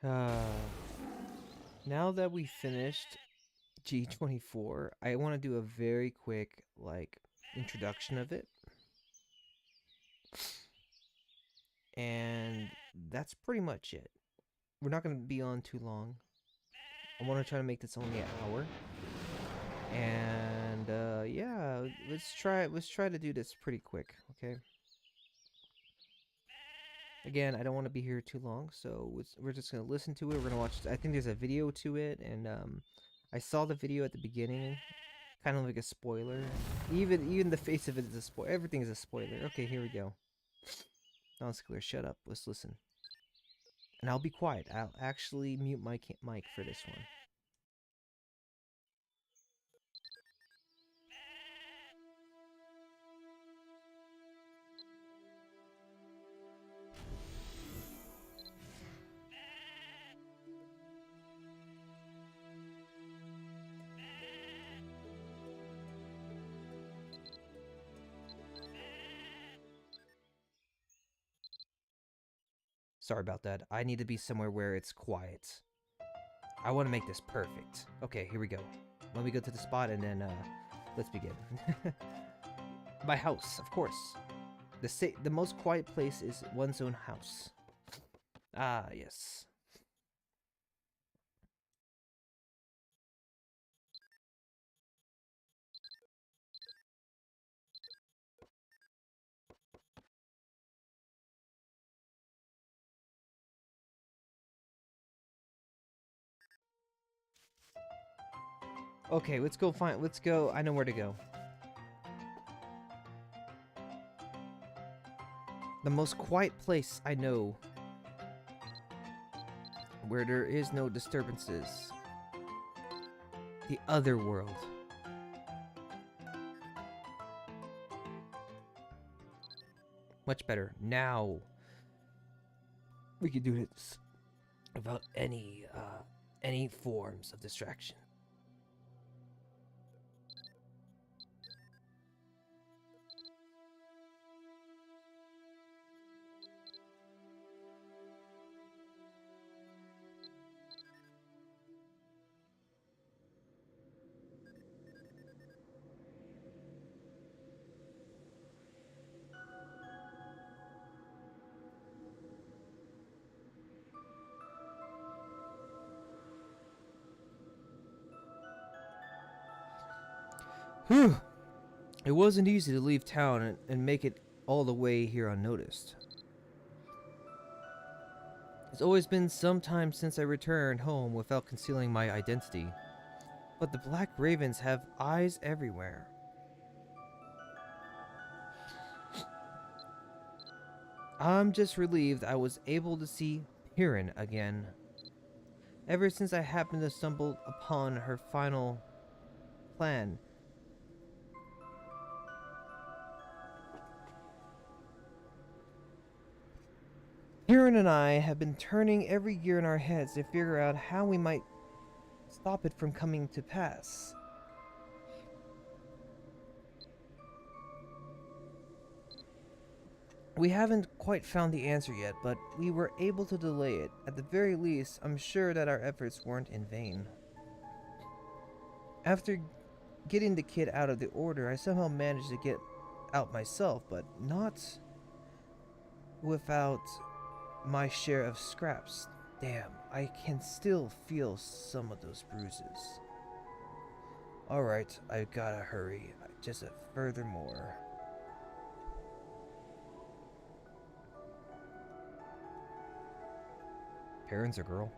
Uh, now that we finished G24, I want to do a very quick, like, introduction of it. And that's pretty much it. We're not going to be on too long. I want to try to make this only an hour. And yeah, let's try to do this pretty quick, okay? Again, I don't want to be here too long, so we're just gonna listen to it. We're gonna watch. I think there's a video to it, and I saw the video at the beginning, kind of like a spoiler. Even the face of it is a spoiler. Everything is a spoiler. Okay, here we go. Nonskiller, shut up. Let's listen. And I'll be quiet. I'll actually mute my mic for this one. Sorry about that. I need to be somewhere where it's quiet. I want to make this perfect. Okay, here we go. Let me go to the spot and then let's begin. My house, of course. The most quiet place is one's own house. Ah, yes. Okay, let's go find. Let's go. I know where to go. The most quiet place I know, where there is no disturbances. The other world. Much better. Now we can do this without any forms of distraction. Whew. It wasn't easy to leave town and make it all the way here unnoticed. It's always been some time since I returned home without concealing my identity. But the Black Ravens have eyes everywhere. I'm just relieved I was able to see Piran again. Ever since I happened to stumble upon her final plan. Piran and I have been turning every gear in our heads to figure out how we might stop it from coming to pass. We haven't quite found the answer yet, but we were able to delay it. At the very least, I'm sure that our efforts weren't in vain. After getting the kid out of the order, I somehow managed to get out myself, but not without my share of scraps. Damn, I can still feel some of those bruises. Alright, I gotta hurry. Just a furthermore. Parents or girl?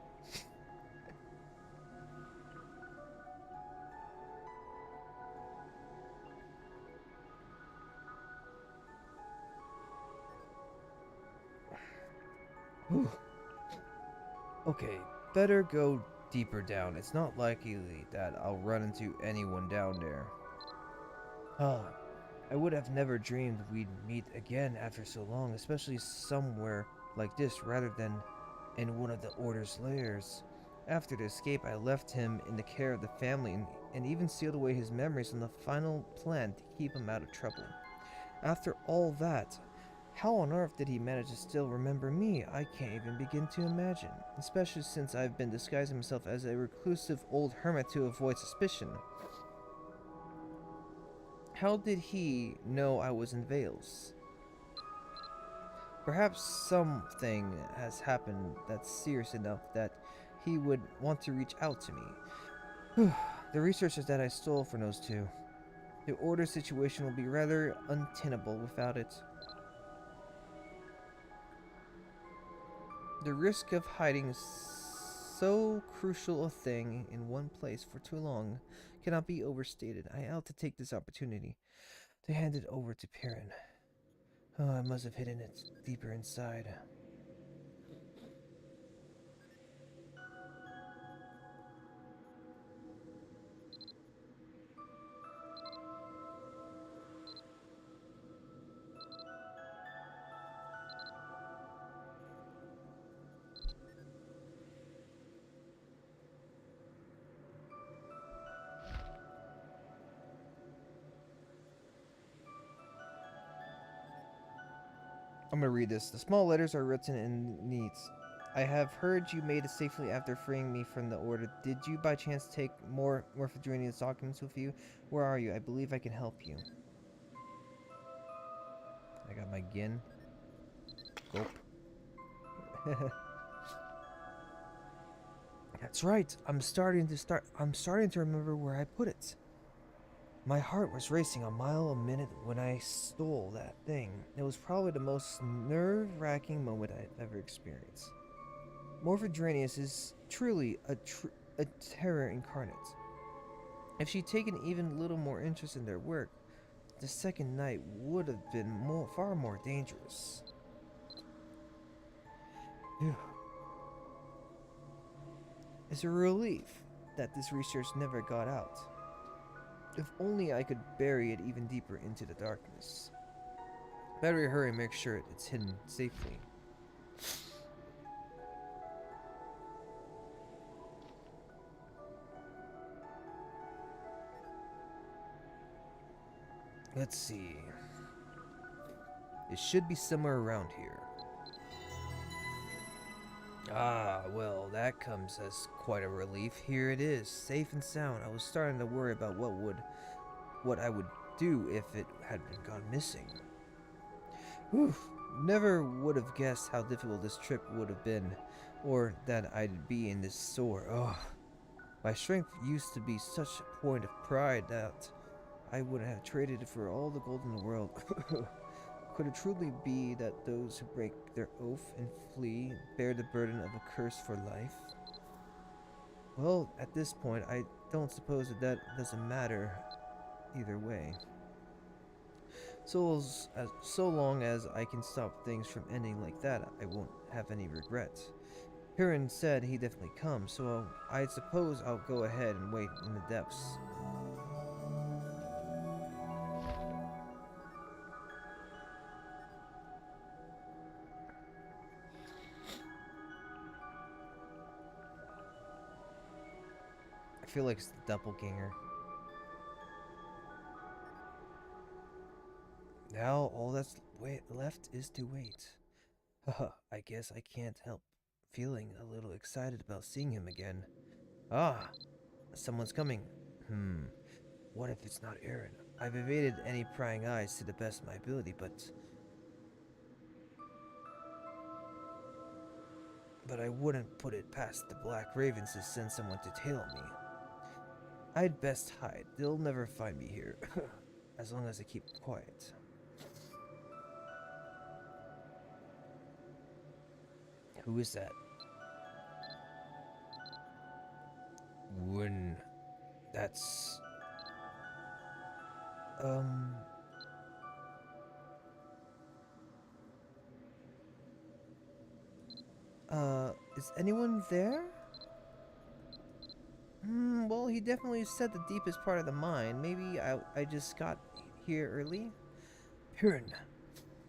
Okay, better go deeper down. It's not likely that I'll run into anyone down there. Ah, I would have never dreamed we'd meet again after so long, especially somewhere like this rather than in one of the Order's lairs. After the escape, I left him in the care of the family and even sealed away his memories on the final plan to keep him out of trouble. After all that, How on earth did he manage to still remember me? I can't even begin to imagine, especially since I've been disguising myself as a reclusive old hermit to avoid suspicion. How did he know I was in Vales? Perhaps something has happened that's serious enough that he would want to reach out to me. The resources that I stole from those two. The order situation will be rather untenable without it. The risk of hiding so crucial a thing in one place for too long cannot be overstated. I ought to take this opportunity to hand it over to Perrin. Oh, I must have hidden it deeper inside. I'm gonna read this. The small letters are written in neat. I have heard you made it safely after freeing me from the order. Did you by chance take more Morphidronian documents with you? Where are you? I believe I can help you. I got my Gin. Gulp. That's right. I'm starting to remember where I put it. My heart was racing a mile a minute when I stole that thing. It was probably the most nerve-wracking moment I've ever experienced. Morphodrenius is truly a terror incarnate. If she'd taken even little more interest in their work, the second night would have been far more dangerous. Phew. It's a relief that this research never got out. If only I could bury it even deeper into the darkness. Better hurry and make sure it's hidden safely. Let's see. It should be somewhere around here. Ah, well, that comes as quite a relief. Here it is, safe and sound. I was starting to worry about what I would do if it had gone missing. Whew, never would have guessed how difficult this trip would have been, or that I'd be in this sore. Oh, my strength used to be such a point of pride that I would have traded it for all the gold in the world. Could it truly be that those who break their oath and flee bear the burden of a curse for life? Well, at this point, I don't suppose that doesn't matter either way. So long as I can stop things from ending like that, I won't have any regrets. Perrin said he'd definitely come, so I suppose I'll go ahead and wait in the depths. I feel like it's the doppelganger. Now all that's left is to wait. Haha, I guess I can't help feeling a little excited about seeing him again. Ah, someone's coming. What if it's not Aaron? I've evaded any prying eyes to the best of my ability, but I wouldn't put it past the Black Ravens to send someone to tail me. I'd best hide. They'll never find me here, as long as I keep quiet. Who is that? When that's is anyone there? Well, he definitely said the deepest part of the mine. Maybe I just got here early? Perrin.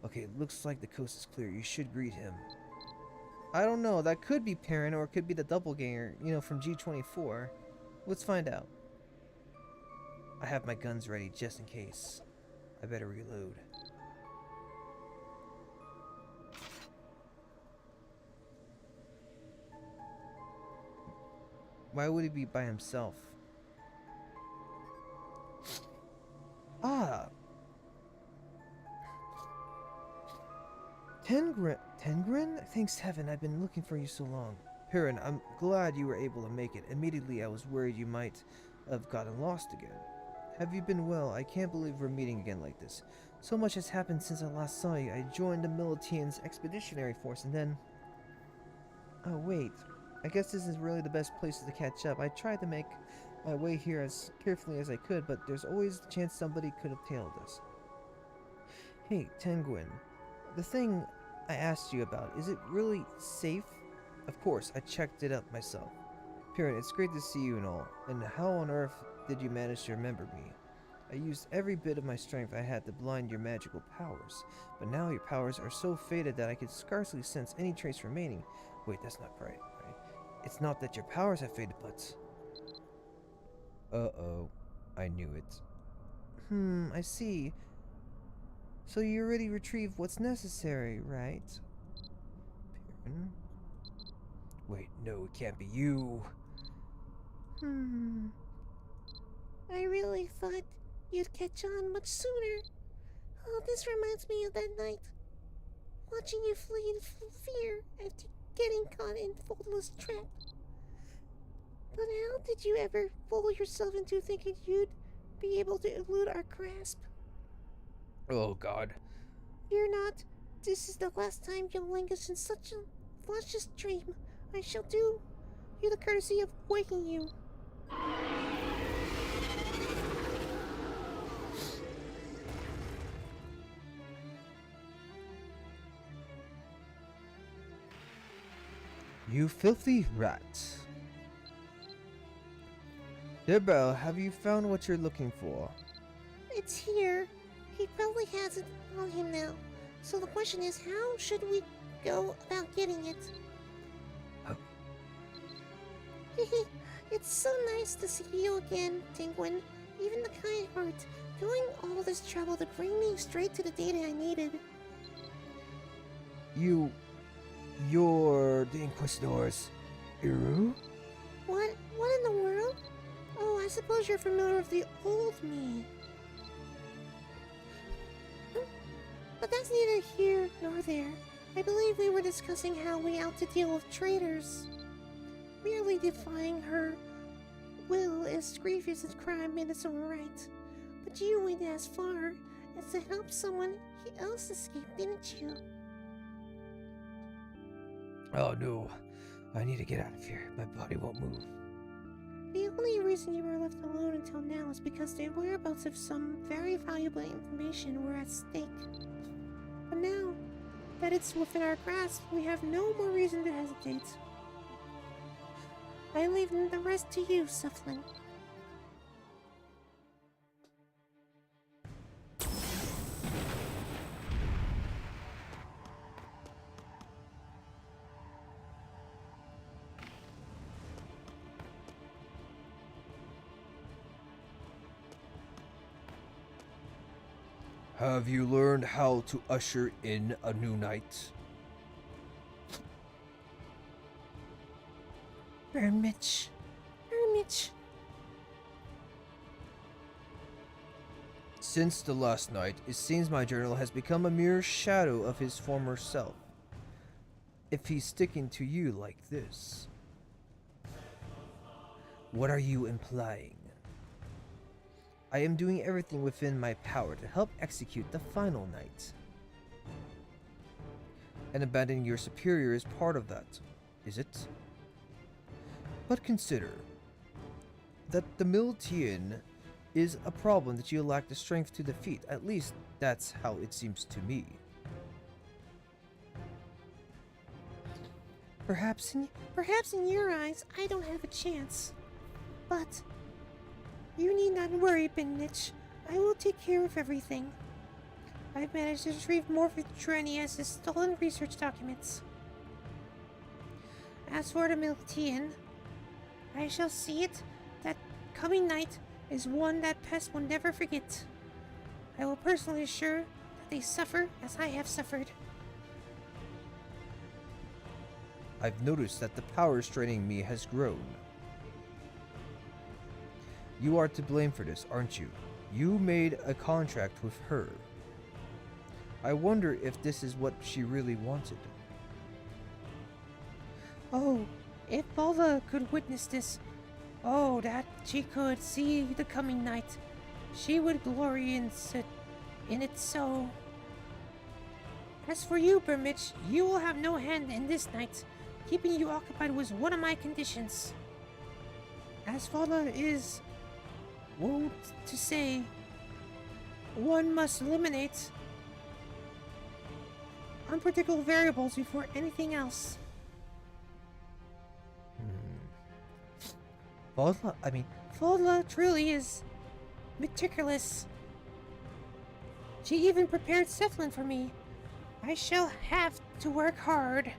Okay, looks like the coast is clear. You should greet him. I don't know. That could be Perrin, or it could be the doppelganger, from G25. Let's find out. I have my guns ready just in case. I better reload. Why would he be by himself? Ah! Tengrin? Thanks heaven, I've been looking for you so long. Piran, I'm glad you were able to make it. Immediately I was worried you might have gotten lost again. Have you been well? I can't believe we're meeting again like this. So much has happened since I last saw you. I joined the Militian's expeditionary force and then... Oh wait, I guess this is really the best place to catch up. I tried to make my way here as carefully as I could, but there's always the chance somebody could have tailed us. Hey, Tenguin, the thing I asked you about, is it really safe? Of course, I checked it up myself. Piran, it's great to see you and all. And how on earth did you manage to remember me? I used every bit of my strength I had to blind your magical powers, but now your powers are so faded that I could scarcely sense any trace remaining. Wait, that's not right. It's not that your powers have faded, but... Uh-oh. I knew it. I see. So you already retrieved what's necessary, right? Piran? Wait, no, it can't be you. I really thought you'd catch on much sooner. Oh, this reminds me of that night. Watching you flee in fear after getting caught in Foldless trap. But how did you ever fool yourself into thinking you'd be able to elude our grasp? Oh, God. Fear not. This is the last time you'll languish in such a luscious dream. I shall do you the courtesy of waking you. You filthy rat. Dibel, have you found what you're looking for? It's here. He probably has it on him now. So the question is, how should we go about getting it? Oh. It's so nice to see you again, Tinguin. Even the kind heart, going all this trouble to bring me straight to the data I needed. You're the Inquisitors, Iru? What in the world? Oh, I suppose you're familiar with the old me. But that's neither here nor there. I believe we were discussing how we ought to deal with traitors. Merely defying her will is grievous as crime in its own right. But you went as far as to help someone else escape, didn't you? Oh no, I need to get out of here. My body won't move. The only reason you were left alone until now is because the whereabouts of some very valuable information were at stake. But now that it's within our grasp, we have no more reason to hesitate. I leave the rest to you, Sufflin. Have you learned how to usher in a new night? Mitch. Since the last night, it seems my journal has become a mere shadow of his former self. If he's sticking to you like this. What are you implying? I am doing everything within my power to help execute the final night. And abandoning your superior is part of that, is it? But consider that the Miltian is a problem that you lack the strength to defeat. At least that's how it seems to me. Perhaps in your eyes, I don't have a chance. But you need not worry, Benich. I will take care of everything. I've managed to retrieve more of Trenias' stolen research documents. As for the Miltian, I shall see it that coming night is one that Pest will never forget. I will personally assure that they suffer as I have suffered. I've noticed that the power straining me has grown. You are to blame for this, aren't you? You made a contract with her. I wonder if this is what she really wanted. Oh, if Volva could witness this, oh, that she could see the coming night, she would glory in it so. As for you, Burmich, you will have no hand in this night. Keeping you occupied was one of my conditions. As Volva is wont to say, one must eliminate unpredictable variables before anything else. Volva truly is meticulous. She even prepared Cephalin for me. I shall have to work hard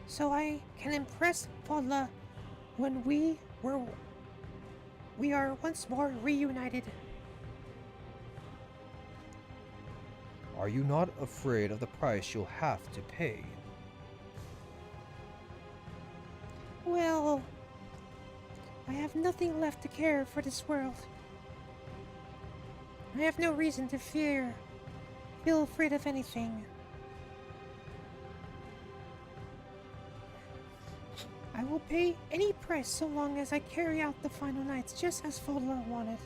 so I can impress Volva when we are once more reunited. Are you not afraid of the price you'll have to pay? Well, I have nothing left to care for this world. I have no reason to feel afraid of anything. I will pay any price so long as I carry out the final nights just as Volva wanted.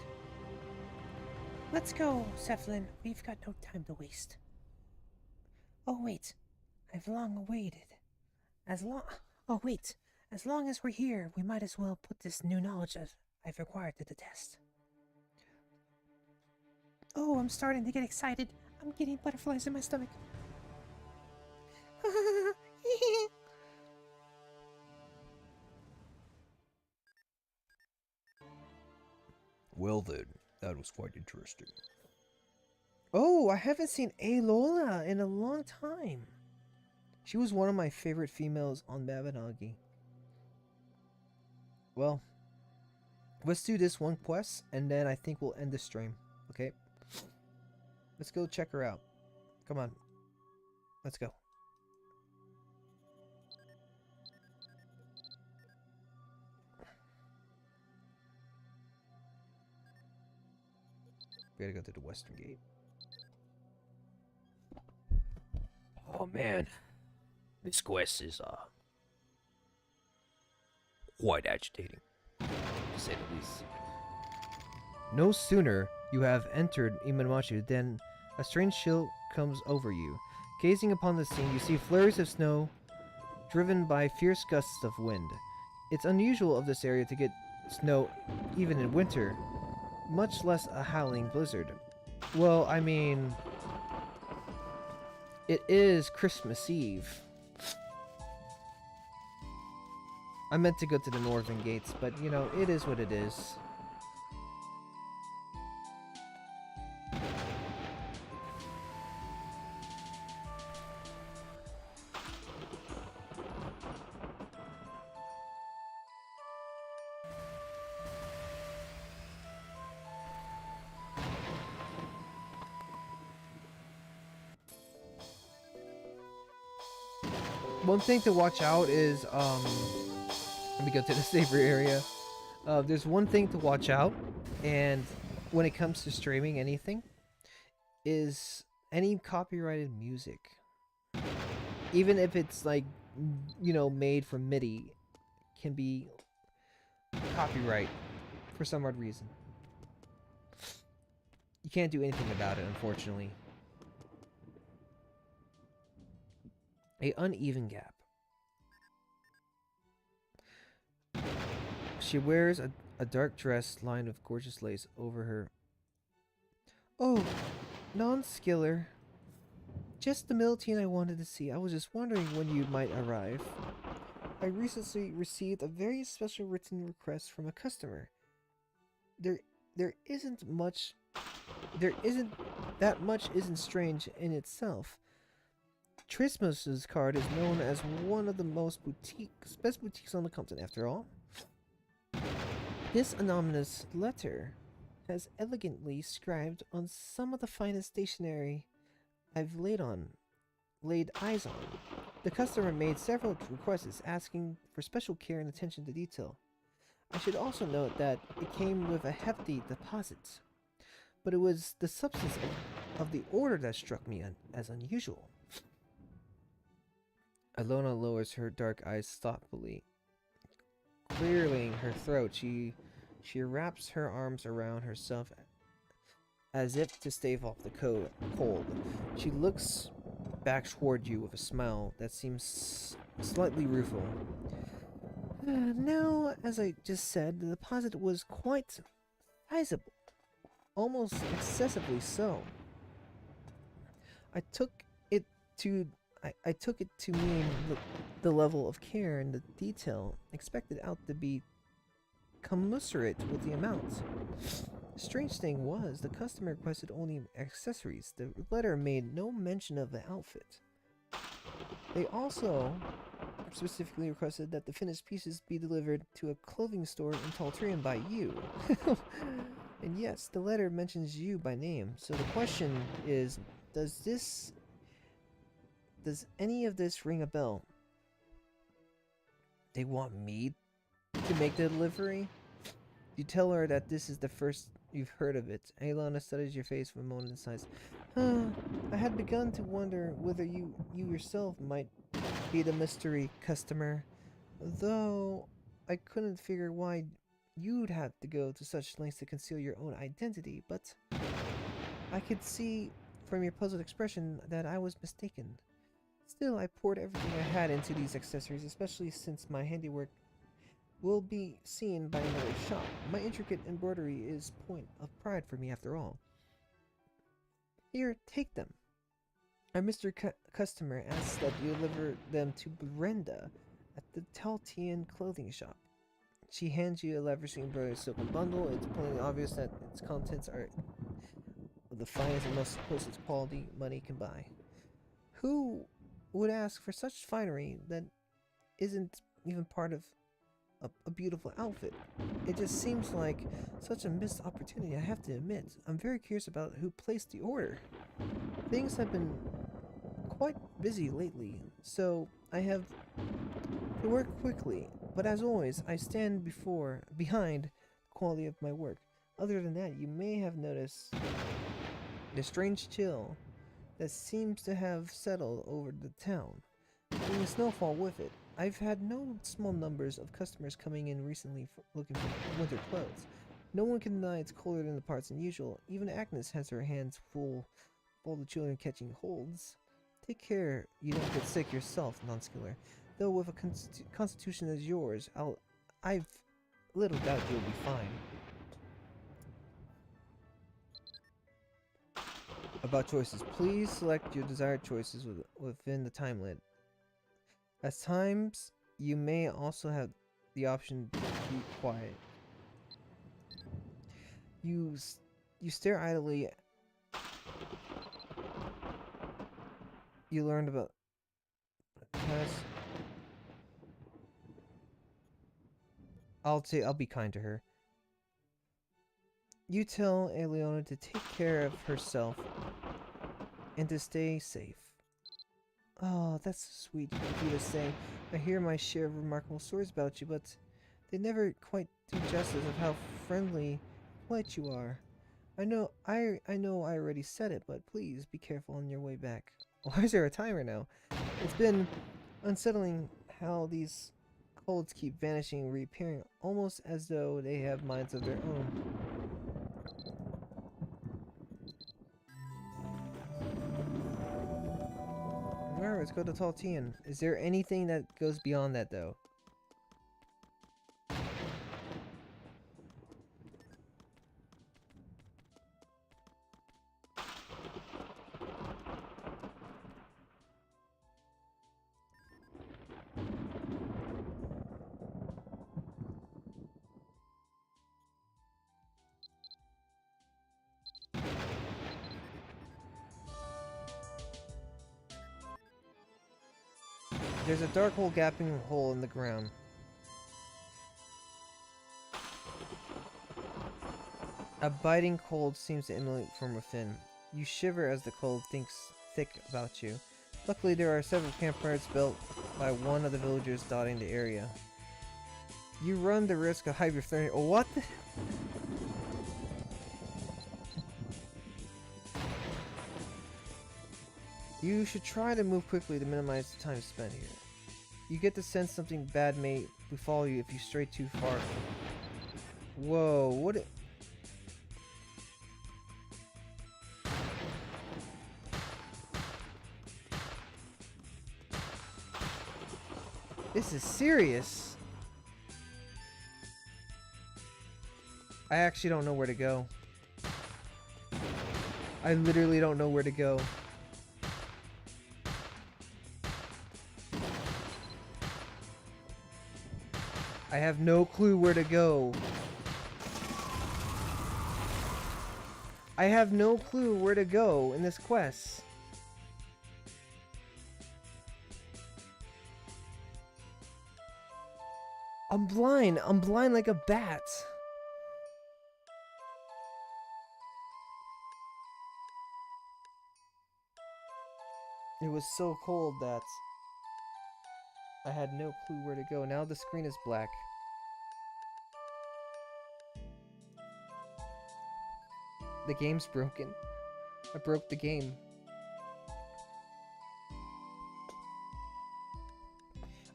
Let's go, Cephalin. We've got no time to waste. Oh wait, I've long waited. As long as we're here, we might as well put this new knowledge I've acquired to the test. Oh, I'm starting to get excited. I'm getting butterflies in my stomach. Well then, that was quite interesting. Oh, I haven't seen Alola in a long time. She was one of my favorite females on Mabinogi. Well, let's do this one quest, and then I think we'll end the stream. Okay? Let's go check her out. Come on. Let's go. We gotta go to the western gate. Oh man. This quest is quite agitating, to say the least. No sooner you have entered Imanomachi than a strange chill comes over you. Gazing upon the scene, you see flurries of snow driven by fierce gusts of wind. It's unusual of this area to get snow even in winter, much less a howling blizzard. Well, I mean, it is Christmas Eve. I meant to go to the northern gates, but you know, it is what it is. One thing to watch out is, let me go to the safer area. There's one thing to watch out, and when it comes to streaming anything, is any copyrighted music. Even if it's like, you know, made from MIDI, can be copyright for some odd reason. You can't do anything about it, unfortunately. A uneven gap. She wears a dark dress lined with gorgeous lace over her. Oh, Nonskiller. Just the Milton I wanted to see. I was just wondering when you might arrive. I recently received a very special written request from a customer. There isn't that much isn't strange in itself. Trismus's card is known as one of the best boutiques on the continent, after all. This anonymous letter has elegantly scribed on some of the finest stationery I've laid eyes on. The customer made several requests asking for special care and attention to detail. I should also note that it came with a hefty deposit, but it was the substance of the order that struck me as unusual. Alona lowers her dark eyes thoughtfully, clearing her throat. She wraps her arms around herself as if to stave off the cold. She looks back toward you with a smile that seems slightly rueful. Now, as I just said, the deposit was quite sizable, almost excessively so. I took it to I took it to mean the level of care and the detail expected out to be commensurate with the amount. The strange thing was, the customer requested only accessories. The letter made no mention of the outfit. They also specifically requested that the finished pieces be delivered to a clothing store in Taltrian by you. And yes, the letter mentions you by name. So the question is, does any of this ring a bell? They want me to make the delivery? You tell her that this is the first you've heard of it. Aelana studies your face for a moment and sighs. I had begun to wonder whether you yourself might be the mystery customer, though I couldn't figure why you'd have to go to such lengths to conceal your own identity, but I could see from your puzzled expression that I was mistaken. Still, I poured everything I had into these accessories, especially since my handiwork will be seen by another shop. My intricate embroidery is point of pride for me after all. Here, take them. Our Mr. Customer asks that you deliver them to Brenda at the Taltian clothing shop. She hands you a lavishly embroidered silken bundle. It's plainly obvious that its contents are of the finest and most closest quality money can buy. Who would ask for such finery that isn't even part of a beautiful outfit? It just seems like such a missed opportunity, I have to admit. I'm very curious about who placed the order. Things have been quite busy lately, so I have to work quickly, but as always, I stand behind the quality of my work. Other than that, you may have noticed the strange chill that seems to have settled over the town, bringing snowfall with it. I've had no small numbers of customers coming in recently looking for winter clothes. No one can deny it's colder in the parts than usual. Even Agnes has her hands full of all the children catching colds. Take care you don't get sick yourself, Nonskiller. Though with a constitution as yours, I've little doubt you'll be fine. About choices. Please select your desired choices within the time limit. At times, you may also have the option to keep quiet. You stare idly. You learned about I'll be kind to her. You tell Eleona to take care of herself and to stay safe. Oh, that's sweet of you to say. I hear my share of remarkable stories about you, but they never quite do justice of how friendly, polite you are. I know I already said it, but please be careful on your way back. Why is there a timer now? It's been unsettling how these colds keep vanishing and reappearing, almost as though they have minds of their own. Alright, let's go to Taltian. Is there anything that goes beyond that, though? There's a dark hole gaping hole in the ground. A biting cold seems to emanate from within. You shiver as the cold thinks thick about you. Luckily, there are several campfires built by one of the villagers dotting the area. You run the risk of hypothermia. What? You should try to move quickly to minimize the time spent here. You get the sense something bad may befall you if you stray too far. Whoa, what? This is serious. I actually don't know where to go. I literally don't know where to go. I have no clue where to go. I have no clue where to go in this quest. I'm blind. I'm blind like a bat. It was so cold that I had no clue where to go. Now the screen is black. The game's broken. I broke the game.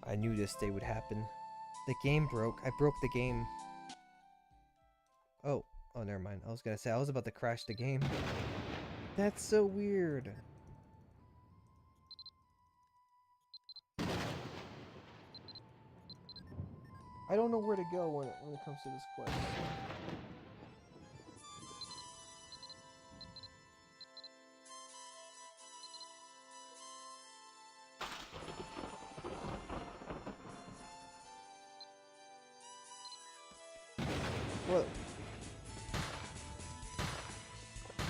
I knew this day would happen. The game broke. I broke the game. Oh, never mind. I was gonna say, I was about to crash the game. That's so weird. I don't know where to go when it comes to this quest. What?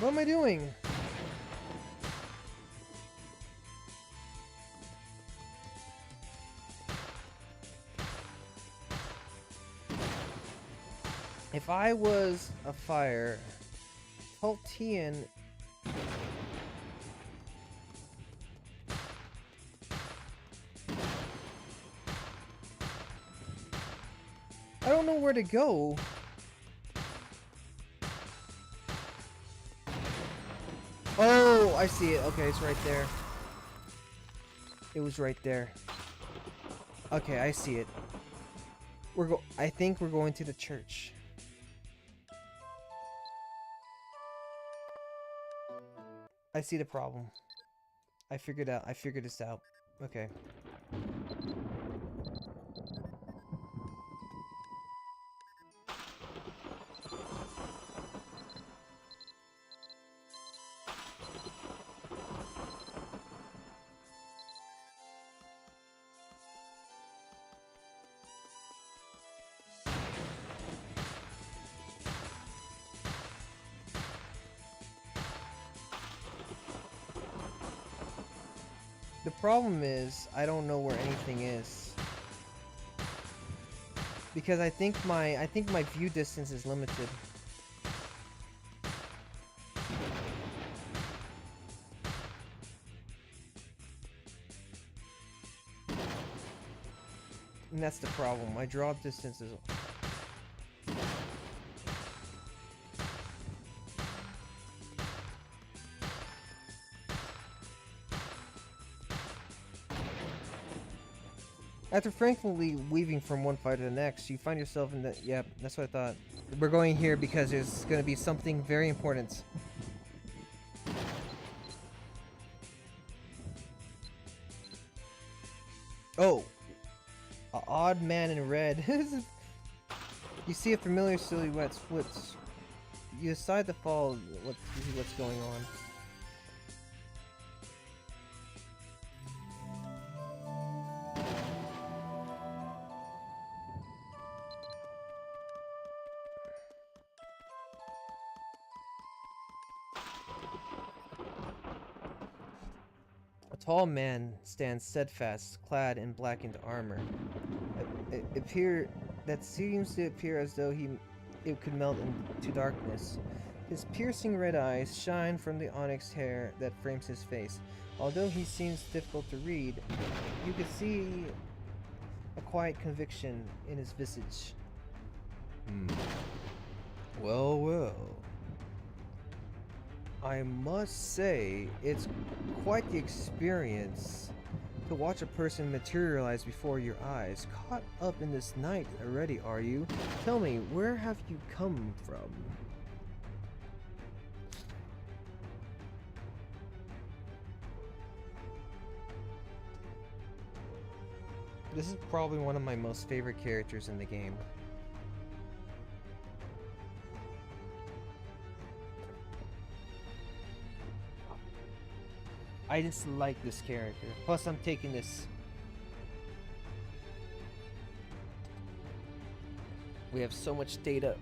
What am I doing? If I was a fire, Toltian. I don't know where to go. Oh, I see it. Okay, it's right there. It was right there. Okay, I see it. I think we're going to the church. I see the problem. I figured this out. Okay. The problem is, I don't know where anything is. Because I think my view distance is limited. And that's the problem. My draw distance is... After frankly weaving from one fight to the next, you find yourself in the... Yep, that's what I thought. We're going here because there's going to be something very important. Oh! An odd man in red. You see a familiar silhouette splits. You decide to follow what's going on. A tall man stands steadfast, clad in blackened armor. That seems to appear as though it could melt into darkness. His piercing red eyes shine from the onyx hair that frames his face. Although he seems difficult to read, you can see a quiet conviction in his visage. Well, well. I must say, it's quite the experience to watch a person materialize before your eyes. Caught up in this night already, are you? Tell me, where have you come from? This is probably one of my most favorite characters in the game. I just like this character. Plus, I'm taking this. We have so much data.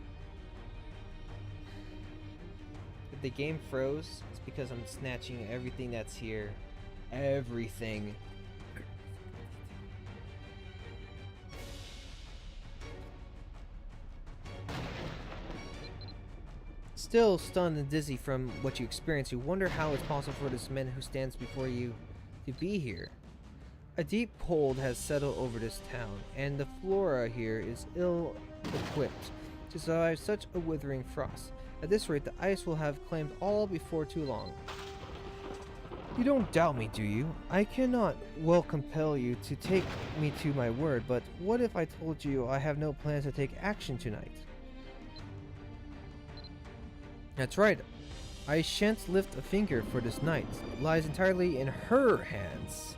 If the game froze, it's because I'm snatching everything that's here. Everything. Still stunned and dizzy from what you experienced, you wonder how it's possible for this man who stands before you to be here. A deep cold has settled over this town, and the flora here is ill-equipped to survive such a withering frost. At this rate, the ice will have claimed all before too long. You don't doubt me, do you? I cannot well compel you to take me to my word, but what if I told you I have no plans to take action tonight? That's right. I shan't lift a finger for this night. It lies entirely in her hands.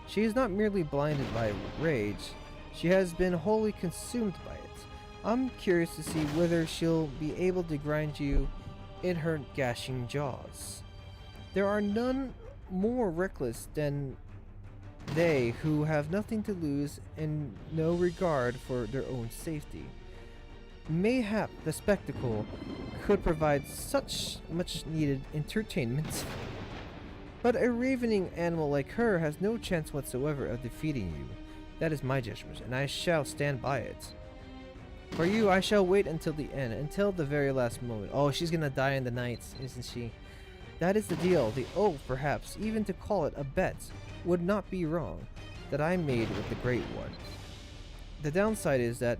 She is not merely blinded by rage. She has been wholly consumed by it. I'm curious to see whether she'll be able to grind you in her gashing jaws. There are none more reckless than they who have nothing to lose and no regard for their own safety. Mayhap the spectacle could provide such much needed entertainment. But a ravening animal like her has no chance whatsoever of defeating you. That is my judgment, and I shall stand by it. For you, I shall wait until the end, until the very last moment. Oh, she's gonna die in the night, isn't she? That is the deal, the oath, perhaps, even to call it a bet, would not be wrong, that I made with the Great One. The downside is that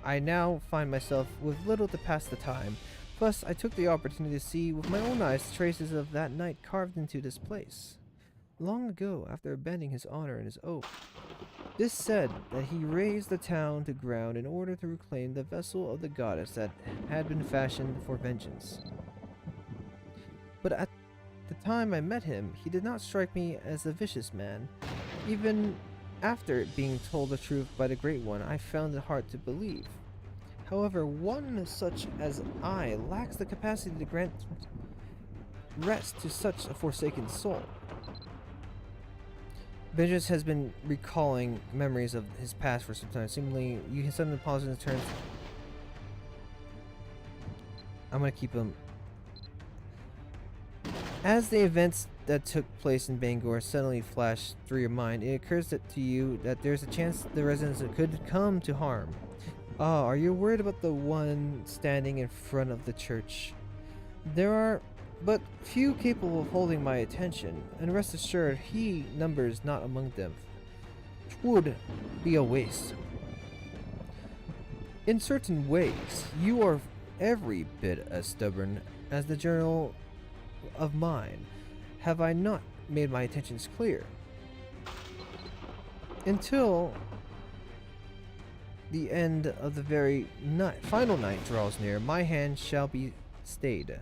I now find myself with little to pass the time. Plus, I took the opportunity to see with my own eyes traces of that night carved into this place. Long ago, after abandoning his honor and his oath, this said that he razed the town to ground in order to reclaim the vessel of the goddess that had been fashioned for vengeance. But at the time I met him, he did not strike me as a vicious man. Even after being told the truth by the Great One, I found it hard to believe. However, one such as I lacks the capacity to grant rest to such a forsaken soul. Vengeance has been recalling memories of his past for some time. Seemingly, you can suddenly pause and turn. I'm gonna keep him. As the events that took place in Bangor suddenly flash through your mind, it occurs to you that there's a chance the residents could come to harm. Ah, are you worried about the one standing in front of the church? There are but few capable of holding my attention, and rest assured he numbers not among them. It would be a waste. In certain ways, you are every bit as stubborn as the journal of mine. Have I not made my intentions clear? Until the end of the very final night draws near, my hand shall be stayed.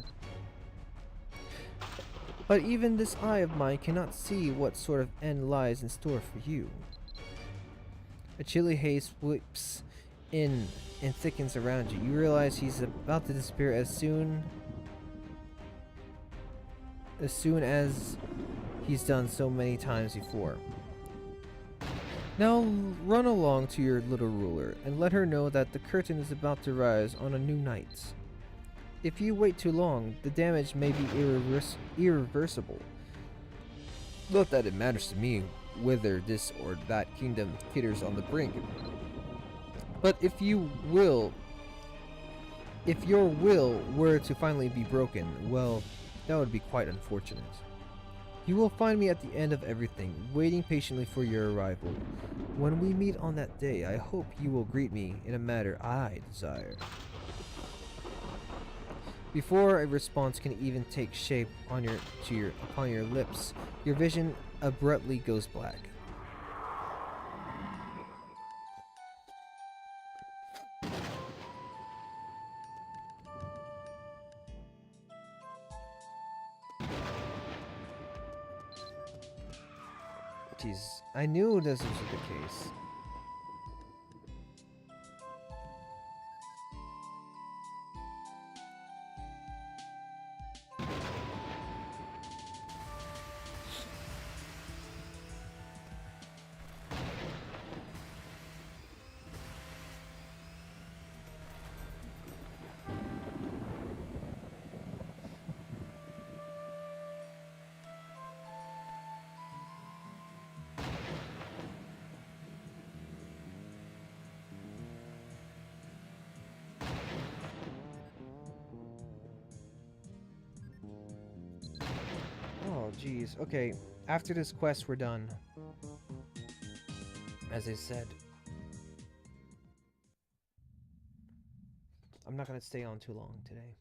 But even this eye of mine cannot see what sort of end lies in store for you. A chilly haze sweeps in and thickens around you. You realize he's about to disappear as soon as he's done so many times before. Now run along to your little ruler and let her know that the curtain is about to rise on a new night. If you wait too long, the damage may be irreversible. Not that it matters to me whether this or that kingdom teeters on the brink. But if your will were to finally be broken, well, that would be quite unfortunate. You will find me at the end of everything, waiting patiently for your arrival. When we meet on that day, I hope you will greet me in a manner I desire. Before a response can even take shape upon your lips, your vision abruptly goes black. Jeez, I knew this was the case. Oh, jeez. Okay, after this quest, we're done. As I said, I'm not gonna stay on too long today.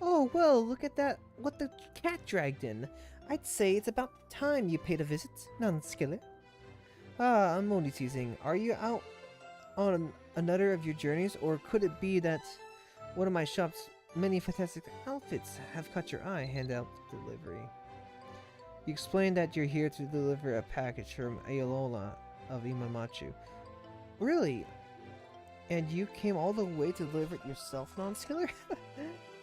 Oh, well, look at that. What the cat dragged in. I'd say it's about time you paid a visit, Nonskiller. Ah, I'm only teasing. Are you out on another of your journeys, or could it be that one of my shop's many fantastic outfits have caught your eye? Hand out delivery. You explained that you're here to deliver a package from Aolola of Imamachu. Really? And you came all the way to deliver it yourself, Nonskiller?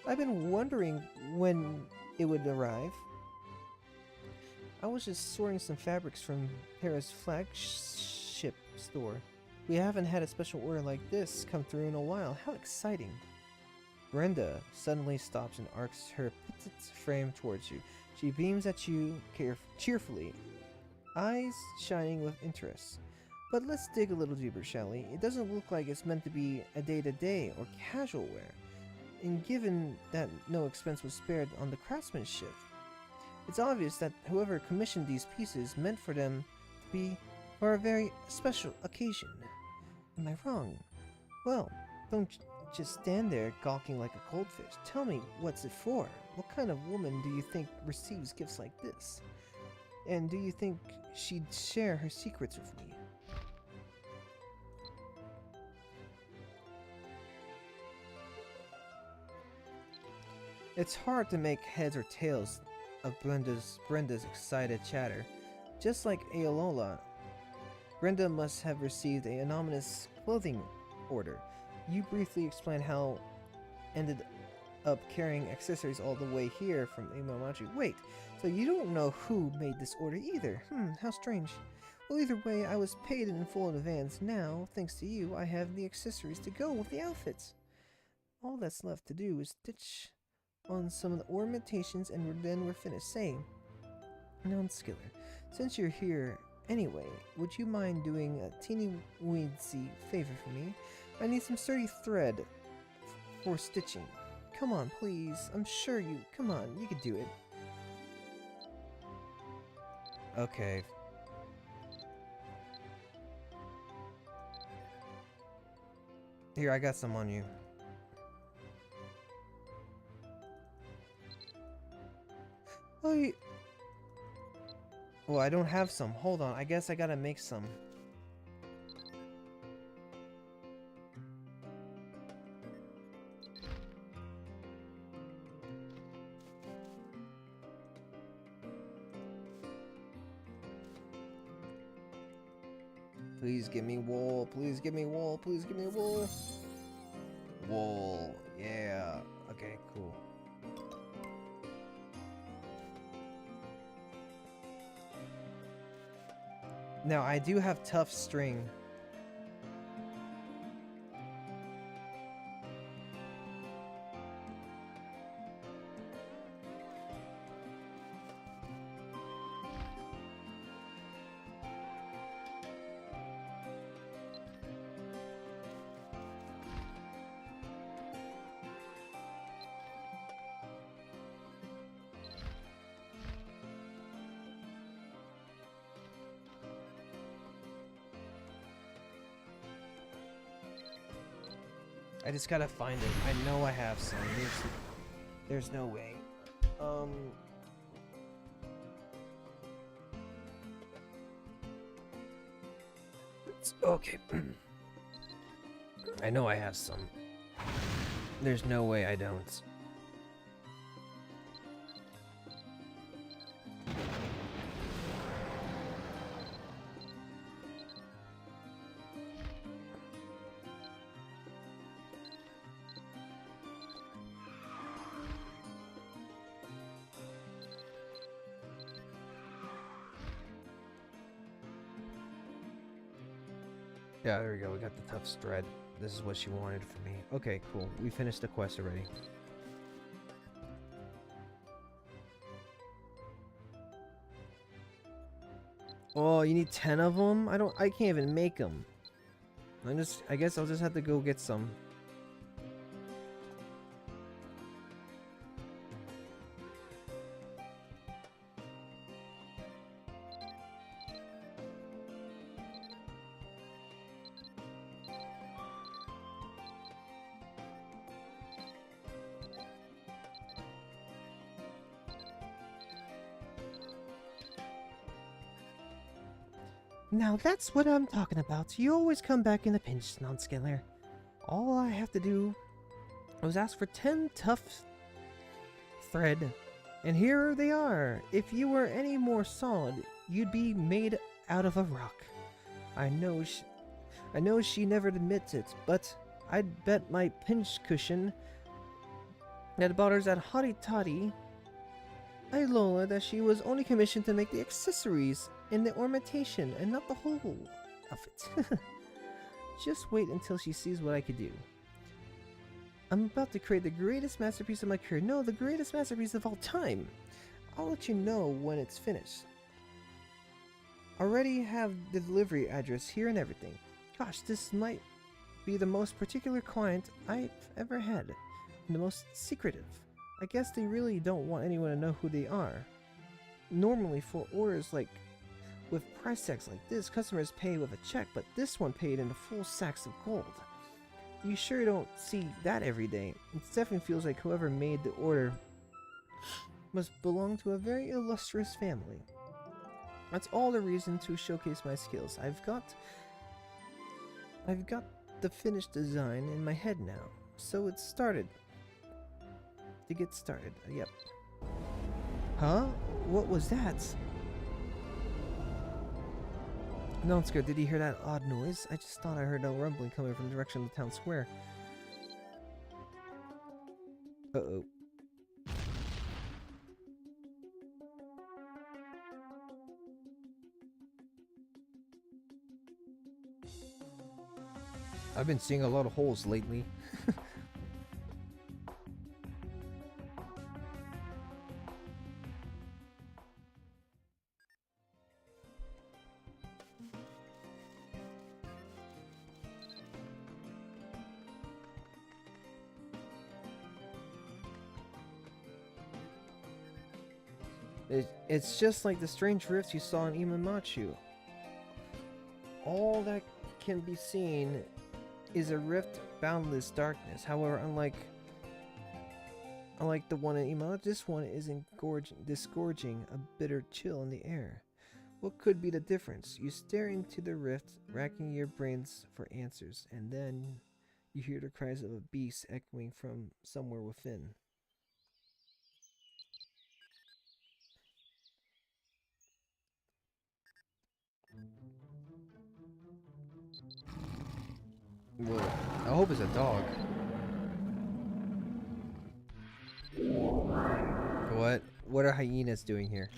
I've been wondering when it would arrive. I was just sorting some fabrics from Hera's flagship store. We haven't had a special order like this come through in a while. How exciting. Brenda suddenly stops and arcs her petite frame towards you. She beams at you cheerfully, eyes shining with interest. But let's dig a little deeper, shall we? It doesn't look like it's meant to be a day-to-day or casual wear. And given that no expense was spared on the craftsmanship, it's obvious that whoever commissioned these pieces meant for them to be for a very special occasion. Am I wrong? Well, don't just stand there gawking like a goldfish. Tell me, what's it for? What kind of woman do you think receives gifts like this? And do you think she'd share her secrets with me? It's hard to make heads or tails of Brenda's excited chatter. Just like Aolola, Brenda must have received an anonymous clothing order. You briefly explained how ended up carrying accessories all the way here from Imamachi. Wait, so you don't know who made this order either? How strange. Well, either way, I was paid in full in advance. Now, thanks to you, I have the accessories to go with the outfits. All that's left to do is stitch on some of the ornamentations and then we're finished. Say, Nonskiller, since you're here anyway, would you mind doing a teeny-weensy favor for me? I need some sturdy thread for stitching. Come on, please. I'm sure you... Come on, you can do it. Okay. Here, I got some on you. Oh, well, I don't have some. Hold on. I guess I gotta make some. Please give me wool. Please give me wool. Please give me wool. Wool. Yeah. Okay, cool. Now, I do have tough string. I just gotta find it. I know I have some. There's no way. Okay. I know I have some. There's no way I don't. Yeah, there we go. We got the tough thread. This is what she wanted from me. Okay, cool. We finished the quest already. Oh, you need 10 of them? I can't even make them. I guess I'll just have to go get some. Now that's what I'm talking about. You always come back in a pinch, Nonskiller. All I have to do was ask for 10 tough thread, and here they are. If you were any more solid, you'd be made out of a rock. I know she never admits it, but I'd bet my pinch cushion that bought her that hottie toddy Lola that she was only commissioned to make the accessories in the ornamentation and not the whole of it. Just wait until she sees what I could do. I'm about to create the greatest masterpiece of my career. No, the greatest masterpiece of all time. I'll let you know when it's finished. Already have the delivery address here and everything. Gosh, this might be the most particular client I've ever had. And the most secretive. I guess they really don't want anyone to know who they are. Normally for orders like with price tags like this, customers pay with a check, but this one paid in full sacks of gold. You sure don't see that every day. It definitely feels like whoever made the order must belong to a very illustrious family. That's all the reason to showcase my skills. I've got the finished design in my head now, so it's started. To get started, yep. Huh? What was that? Nonskiller, did you hear that odd noise? I just thought I heard a rumbling coming from the direction of the town square. Uh-oh. I've been seeing a lot of holes lately. It's just like the strange rifts you saw in Imamachu. All that can be seen is a rift boundless darkness. However, unlike the one in Imamachu, this one is disgorging a bitter chill in the air. What could be the difference? You stare into the rift, racking your brains for answers, and then you hear the cries of a beast echoing from somewhere within. Well, I hope it's a dog. What? What are hyenas doing here?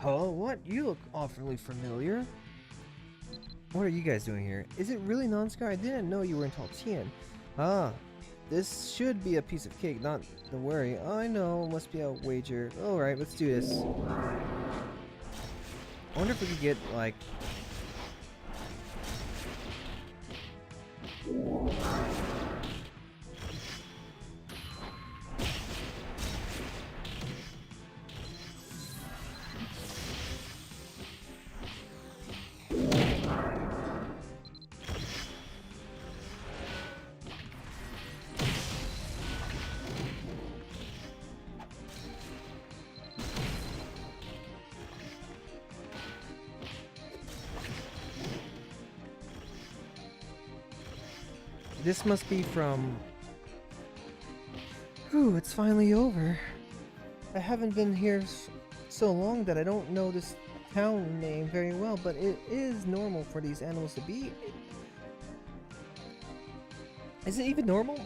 Oh, what? You look awfully familiar. What are you guys doing here? Is it really Nonskiller? I didn't know you were in Taltian. Ah, this should be a piece of cake, not to worry. I know, it must be a wager. Alright, let's do this. I wonder if we could get, like... This must be from... Whew, it's finally over. I haven't been here so long that I don't know this town name very well, but it is normal for these animals to be. Is it even normal?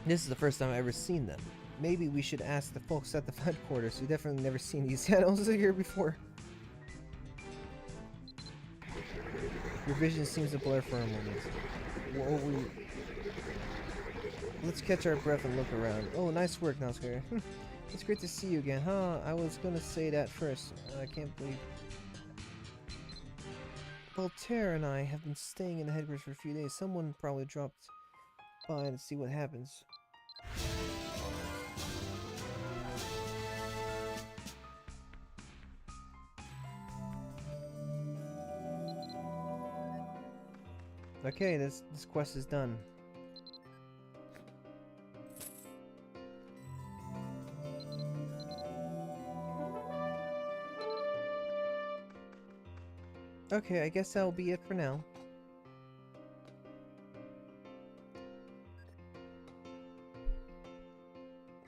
This is the first time I've ever seen them. Maybe we should ask the folks at the headquarters. We've definitely never seen these animals here before. Your vision seems to blur for a moment. Let's catch our breath and look around. Oh, nice work, Nonskiller. It's great to see you again, huh? I was gonna say that first. I can't believe... Voltaire and I have been staying in the headquarters for a few days. Someone probably dropped by to see what happens. Okay, this quest is done. Okay, I guess that'll be it for now.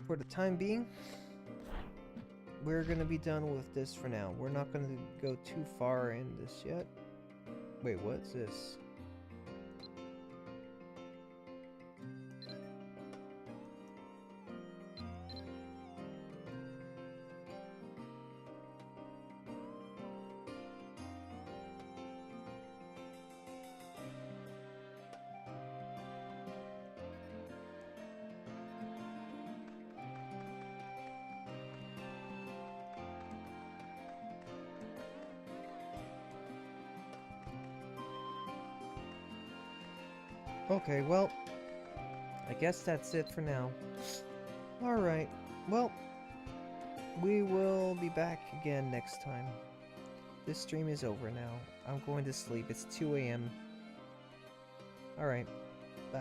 For the time being, we're gonna be done with this for now. We're not gonna go too far in this yet. Wait, what's this? Okay, well, I guess that's it for now. Alright, well, we will be back again next time. This stream is over now. I'm going to sleep. It's 2 a.m. Alright.